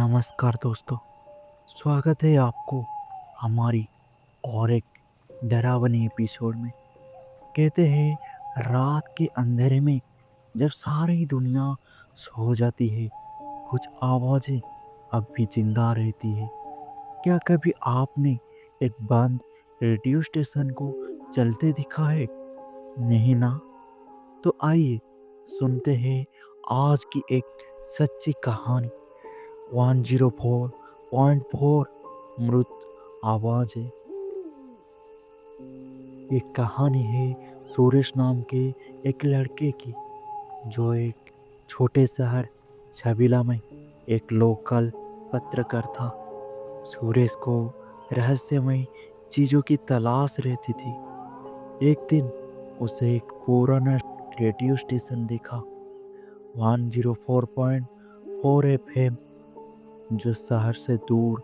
नमस्कार दोस्तों। स्वागत है आपको हमारी और एक डरावनी एपिसोड में। कहते हैं रात के अंधेरे में जब सारी दुनिया सो जाती है, कुछ आवाज़ें अब भी जिंदा रहती है। क्या कभी आपने एक बंद रेडियो स्टेशन को चलते दिखा है? नहीं ना? तो आइए सुनते हैं आज की एक सच्ची कहानी। 104.4 मृत आवाज है। ये कहानी है सुरेश नाम के एक लड़के की, जो एक छोटे शहर छबीला में एक लोकल पत्रकार था। सुरेश को रहस्यमय चीजों की तलाश रहती थी। एक दिन उसे एक पुराना रेडियो स्टेशन देखा, 104.4 एफएम, जो शहर से दूर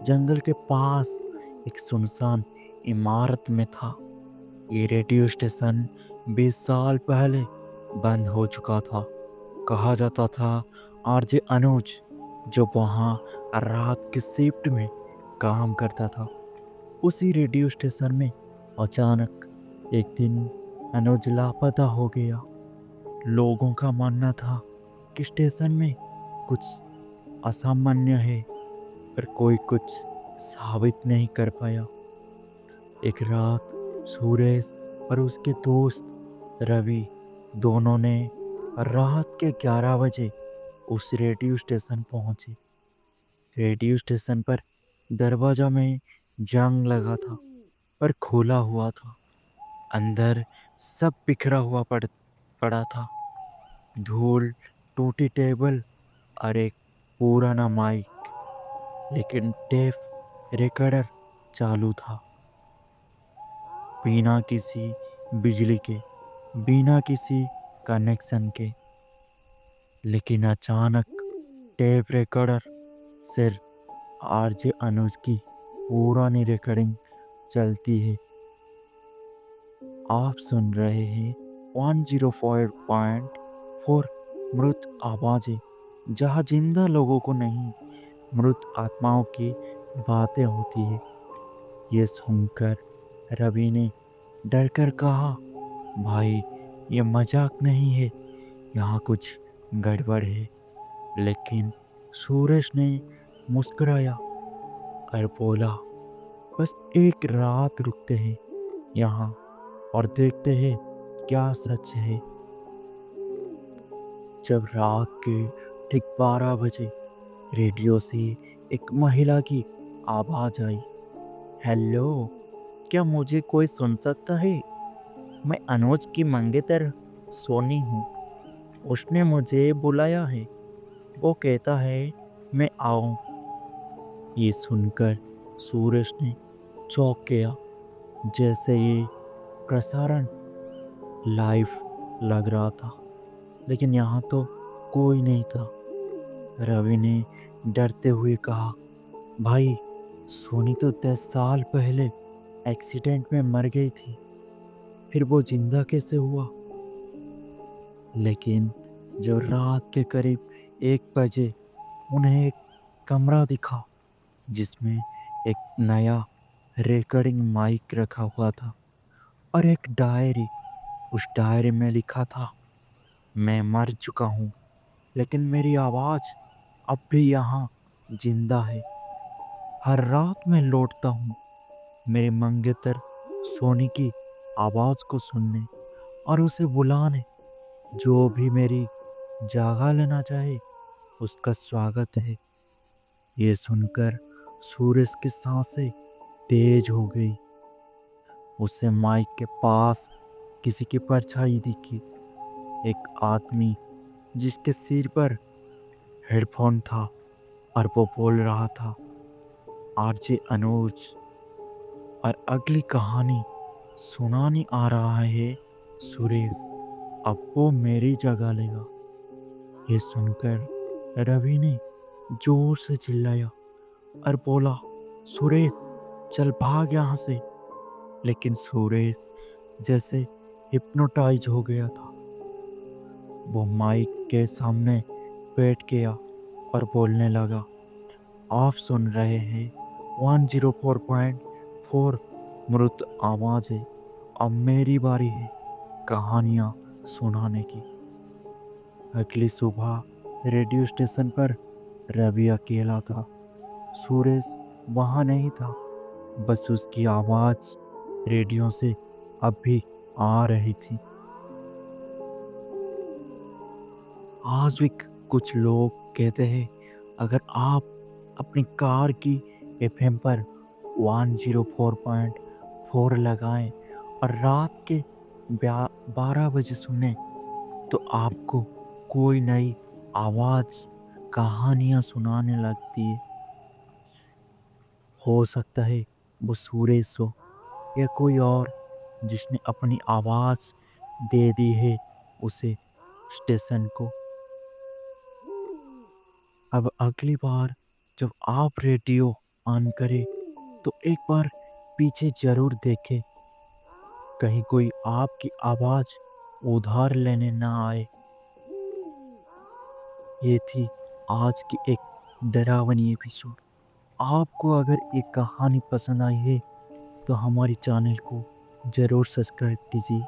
जंगल के पास एक सुनसान इमारत में था। ये रेडियो स्टेशन 20 साल पहले बंद हो चुका था। कहा जाता था आरजे अनुज, जो वहाँ रात की शिफ्ट में काम करता था, उसी रेडियो स्टेशन में अचानक एक दिन अनुज लापता हो गया। लोगों का मानना था कि स्टेशन में कुछ असामान्य है, पर कोई कुछ साबित नहीं कर पाया। एक रात सुरेश और उसके दोस्त रवि दोनों ने रात के 11 बजे उस रेडियो स्टेशन पहुंचे। रेडियो स्टेशन पर दरवाजा में जंग लगा था, पर खुला हुआ था। अंदर सब बिखरा हुआ पड़ा था। धूल, टूटी टेबल और एक पुराना माइक, लेकिन टेप रिकॉर्डर चालू था। बिना किसी बिजली के, बिना किसी कनेक्शन के। लेकिन अचानक टेप रिकॉर्डर से आरजे अनुज की पुरानी रिकॉर्डिंग चलती है। आप सुन रहे हैं 104.4 मृत आवाजें, जहाँ जिंदा लोगों को नहीं, मृत आत्माओं की बातें होती है। ये सुनकर रवि ने डर कर कहा, भाई ये मजाक नहीं है, यहाँ कुछ गड़बड़ है। लेकिन सूरज ने मुस्कुराया और बोला, बस एक रात रुकते हैं यहाँ और देखते हैं क्या सच है। जब रात के ठीक 12 बजे रेडियो से एक महिला की आवाज आई, हेलो, क्या मुझे कोई सुन सकता है? मैं अनुज की मंगेतर सोनी हूँ। उसने मुझे बुलाया है। वो कहता है मैं आऊँ। ये सुनकर सूरज ने चौंक गया, जैसे ये प्रसारण लाइव लग रहा था। लेकिन यहाँ तो कोई नहीं था। रवि ने डरते हुए कहा, भाई सोनी तो 10 साल पहले एक्सीडेंट में मर गई थी, फिर वो जिंदा कैसे हुआ? लेकिन जब रात के करीब 1 बजे उन्हें एक कमरा दिखा, जिसमें एक नया रिकॉर्डिंग माइक रखा हुआ था और एक डायरी। उस डायरी में लिखा था, मैं मर चुका हूँ, लेकिन मेरी आवाज़ अब भी यहाँ जिंदा है। हर रात मैं लौटता हूँ मेरे मंगेतर सोनी की आवाज़ को सुनने और उसे बुलाने। जो भी मेरी जगह लेना चाहे, उसका स्वागत है। ये सुनकर सूरज की सांसें तेज हो गई। उसे माइक के पास किसी की परछाई दिखी, एक आदमी जिसके सिर पर हेडफोन था, और वो बोल रहा था, आरजे अनुज। और अगली कहानी सुनाने आ रहा है सुरेश, अब वो मेरी जगह लेगा। ये सुनकर रवि ने जोर से चिल्लाया और बोला, सुरेश चल भाग यहाँ से। लेकिन सुरेश जैसे हिप्नोटाइज हो गया था। वो माइक के सामने बैठ गया और बोलने लगा, आप सुन रहे हैं 104.4 मृत आवाज़ें। अब मेरी बारी है कहानियाँ सुनाने की। अगली सुबह रेडियो स्टेशन पर रवि अकेला था। सूरज वहाँ नहीं था, बस उसकी आवाज़ रेडियो से अब भी आ रही थी। आज भी कुछ लोग कहते हैं अगर आप अपनी कार की एफएम पर 104.4 लगाएं और रात के 12 बजे सुने तो आपको कोई नई आवाज़ कहानियाँ सुनाने लगती है। हो सकता है वो सूरज हो या कोई और जिसने अपनी आवाज़ दे दी है उसे स्टेशन को। अब अगली बार जब आप रेडियो ऑन करें तो एक बार पीछे जरूर देखें, कहीं कोई आपकी आवाज़ उधार लेने ना आए। ये थी आज की एक डरावनी एपिसोड। आपको अगर ये कहानी पसंद आई है तो हमारी चैनल को ज़रूर सब्सक्राइब कीजिए